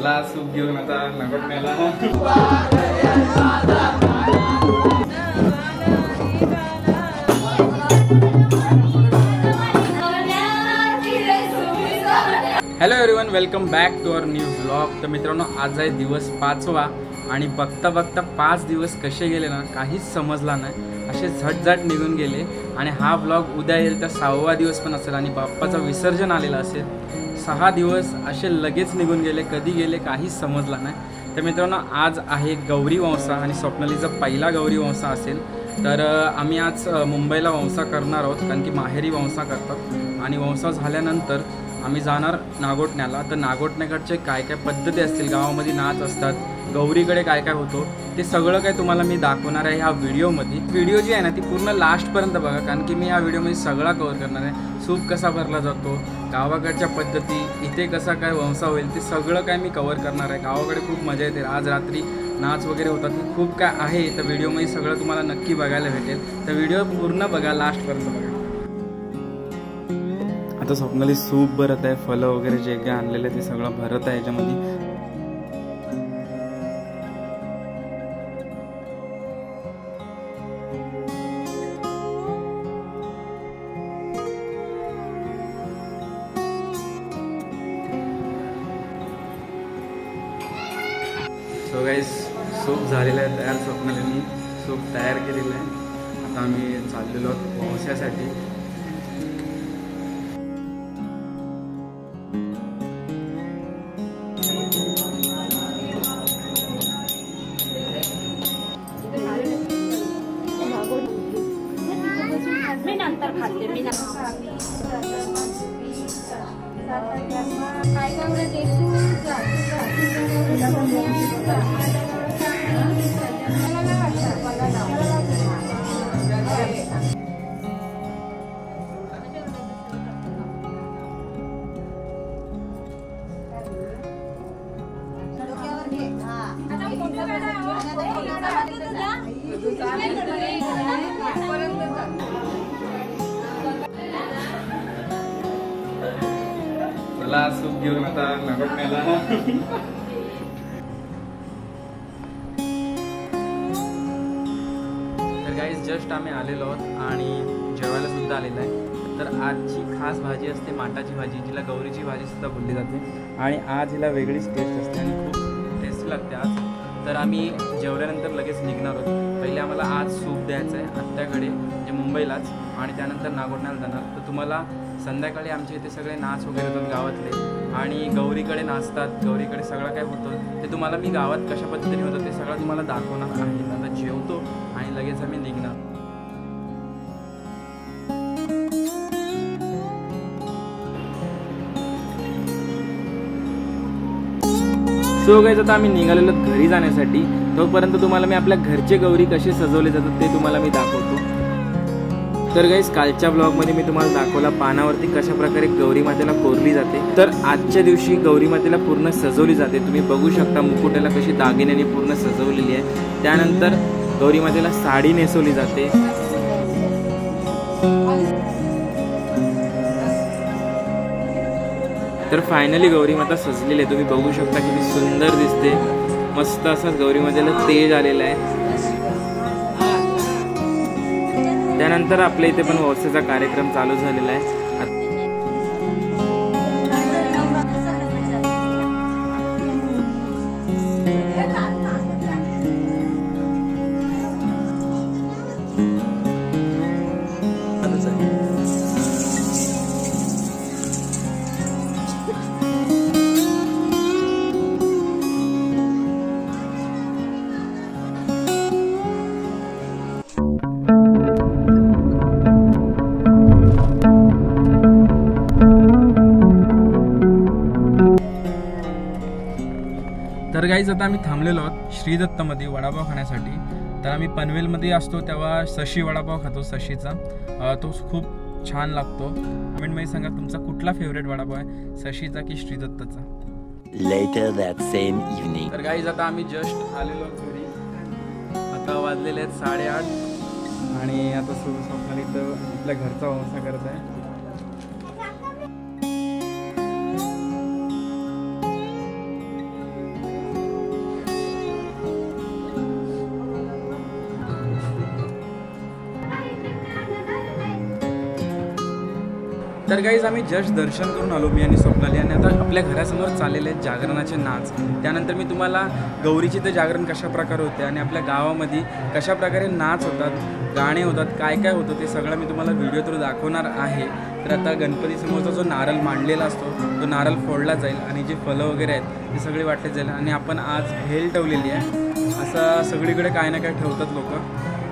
चला सूप घेऊन आता नागोठण्याला. Hello everyone, welcome back to our new vlog. तर मित्रांनो, आज आहे दिवस 5वा आणि बघता बघता 5 दिवस कसे गेले ना काहीच समजला नाही. असे झटझट निघून गेले आणि हा व्लॉग उद्या येईल तर 6वा दिवस पण असेल आणि बाप्पाचं विसर्जन आलेलं असेल. 6 दिवस असे लगेच निघून गेले, कधी गेले काहीच समजला नाही. तर मित्रांनो, आज आहे गौरी वंसा आणि स्वप्नालीचा पहिला गौरी वंसा असेल. तर आम्ही आज मुंबईला वंसा करणार आहोत, कारण की माहेरी वंसा करतात आणि वंसा झाल्यानंतर आम्ही जाणार नागोठण्याला. तर नागोठण्याकडचे काय काय पद्धती असतील, गावामध्ये नाच असतात, गौरीकडे काय काय होतो ते सगळं काय तुम्हाला मी दाखवणार आहे ह्या व्हिडिओमध्ये. व्हिडिओ जी आहे ना ती पूर्ण लास्टपर्यंत बघा, कारण की मी या व्हिडिओमध्ये सगळा कव्हर करणार आहे. सूप कसा भरला जातो, गावाकडच्या पद्धती, इथे कसा काय वंसा होईल ते सगळं काय मी कव्हर करणार आहे. गावाकडे खूप मजा येते, आज रात्री नाच वगैरे होतात, हे खूप काय आहे. तर व्हिडिओमध्ये सगळं तुम्हाला नक्की बघायला भेटेल. तर व्हिडिओ पूर्ण बघा, लास्टपर्यंत बघा. आता स्वप्नाली सूप भरत आहे, फळं वगैरे जे काय आणलेलं आहे ते सगळं भरत आहे याच्यामध्ये. सो गाईस, सूप झालेलं आहे तयार. स्वप्नालीने सूप तयार केलेलं आहे. आता आम्ही चाललेलो आहोत वंशासाठी. चला सूप घेऊन आता नागोठण्याला. तर गाईज, जस्ट आम्ही आलेलो आहोत आणि जेवायला सुद्धा आलेलं आहे. तर आजची खास भाजी असते माटाची भाजी, जिला गौरीची भाजी सुद्धा बोलली जाते आणि आज हिला वेगळीच टेस्ट असते आणि खूप टेस्टी लागते आज. तर आम्ही जेवल्यानंतर लगेच निघणार आहोत. पहिले आम्हाला आज सूप द्यायचं आहे आत्याकडे, म्हणजे मुंबईलाच, आणि त्यानंतर नागोठण्याला जाणार. तर तुम्हाला संध्याकाळी आमच्या इथे सगळे नाच वगैरे होतात गावातले आणि गौरीकडे नाचतात, गौरीकडे सगळं काय होतं ते तुम्हाला मी गावात कशा पद्धतीने होतं ते सगळं तुम्हाला दाखवणार आहे. आता जेवतो आणि लगेच आम्ही निघणार. सो गाईज, आता आम्ही निघालेलो घरी जाण्यासाठी. तोपर्यंत तुम्हाला मी आपल्या घरचे गौरी कसे सजवले जातात ते तुम्हाला मी दाखवतो. तर गाईज, कालच्या ब्लॉगमध्ये मी तुम्हाला दाखवला पानावरती कशा प्रकारे गौरी मातेला कोरली जाते. तर आजच्या दिवशी गौरी मातेला पूर्ण सजवली जाते. तुम्ही बघू शकता मुकुट्याला कशी दागिन्याने पूर्ण सजवलेली आहे. त्यानंतर गौरी मातेला साडी नेसवली जाते. तर फायनली गौरी माता सजलेली आहे. तुम्ही बघू शकता किती सुंदर दिसते. मस्त असाच गौरी मातेला तेज आलेला आहे. त्यानंतर आपल्या इथे पण वंसाचा कार्यक्रम चालू झालेला आहे. तर गाईज, आता आम्ही थांबलेलो आहोत श्रीदत्तमध्ये वडापाव खाण्यासाठी. तर आम्ही पनवेलमध्ये असतो तेव्हा सशी वडापाव खातो, सशीचा. तो खूप छान लागतो. कमेंटमध्ये सांगा तुमचा कुठला फेवरेट वडापाव आहे, सशीचा की श्रीदत्तचा. Later that same evening. तर गाईज, आता आम्ही जस्ट आलेलो घरी. आता वाजलेले आहेत 8:30 आणि आता स्वप्नाली इथं आपल्या घरचा वंसा करत आहे. तर गाईज आम्ही जस्ट दर्शन करून आलो, मी आणि स्वप्नाली, आणि आता आपल्या घरासमोर चाललेले आहेत जागरणाचे नाच. त्यानंतर मी तुम्हाला गौरीची तर जागरण कशा प्रकारे होते आणि आपल्या गावामध्ये कशा प्रकारे नाच होतात, गाणे होतात, काय काय होतं ते सगळं मी तुम्हाला व्हिडिओ थ्रू दाखवणार आहे. तर आता गणपतीसमोरचा जो नारळ मांडलेला असतो तो नारळ फोडला जाईल आणि जे फळं वगैरे आहेत ते सगळे वाटले जाईल. आणि आपण आज भेल ठेवलेली आहे, असं सगळीकडे काय ना काय ठेवतात लोक.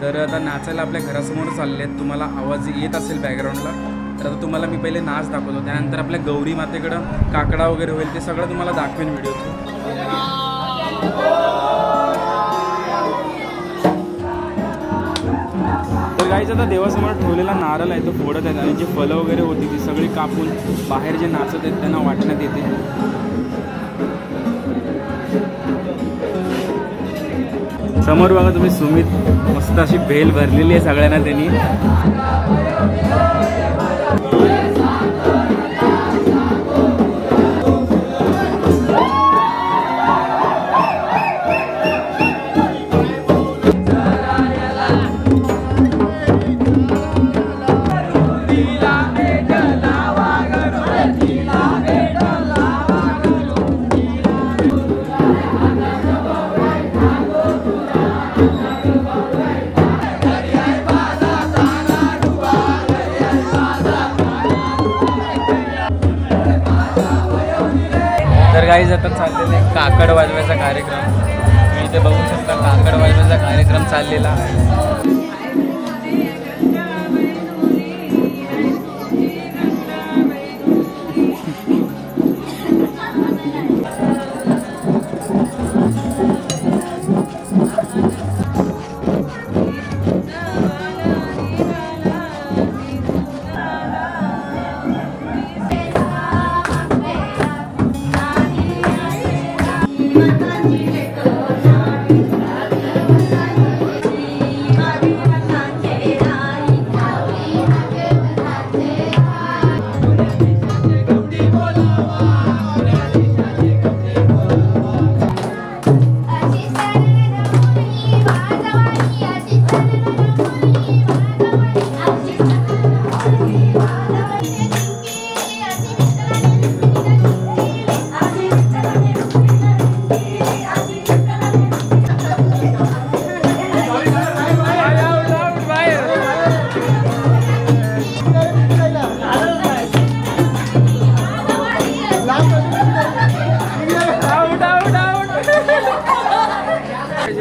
तर आता नाचायला आपल्या घरासमोर चालले आहेत, तुम्हाला आवाज येत असेल बॅकग्राऊंडला. तर आता तुम्हाला मी पहिले नाच दाखवतो, त्यानंतर आपल्या गौरी मातेकडं काकडा वगैरे होईल ते सगळं तुम्हाला दाखवेन व्हिडिओ थ्रू. तर गाईज आता देवासमोर ठेवलेला नारळ आहे तो फोडत आहेत आणि जी फळं वगैरे होती ती सगळी कापून बाहेर जे नाचत आहेत त्यांना वाटण्यात येते. समोर बघा तुम्ही सुमित, मस्त अशी भेल भरलेली आहे सगळ्यांना त्यांनी. तर गाईज आता चाललेला आहे काकड वाजवायचा कार्यक्रम. तुम्ही इथे बघू शकता काकड वाजवायचा कार्यक्रम चाललेला आहे.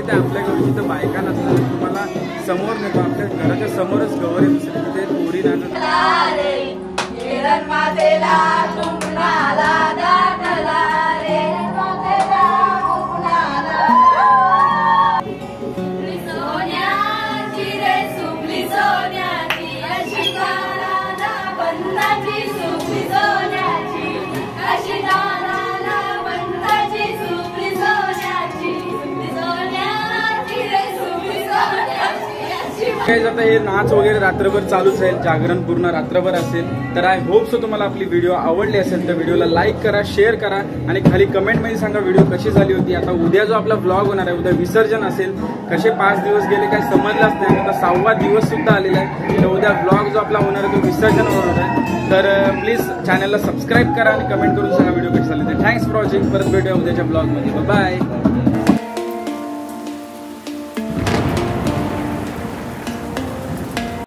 आपल्या गौरीची तर बायका नसतात, तुम्हाला समोर नेतो, आपल्या घराच्या समोरच गौर आहे दुसरी, तिथे पोरी नाचत. आता हे नाच वगैरे रात्रभर चालूच राहील, जागरण पूर्ण रात्रभर असेल. तर आय होप सो तुम्हाला आपली व्हिडिओ आवडली असेल तर व्हिडिओला लाईक करा, शेअर करा आणि खाली कमेंटमध्ये सांगा व्हिडिओ कशी झाली होती. आता उद्या जो आपला व्लॉग होणार आहे, उद्या विसर्जन असेल. कसे 5 दिवस गेले काही समजलाच नाही, आता 6वा दिवस सुद्धा आलेला आहे. तर उद्या व्लॉग जो आपला होणार आहे तो विसर्जनवर होणार आहे. तर प्लीज चॅनलला सबस्क्राईब करा आणि कमेंट करून सांगा व्हिडिओ कशी झाली. तर थँक्स फॉर वॉचिंग. परत भेटूया उद्याच्या ब्लॉगमध्ये. बाय.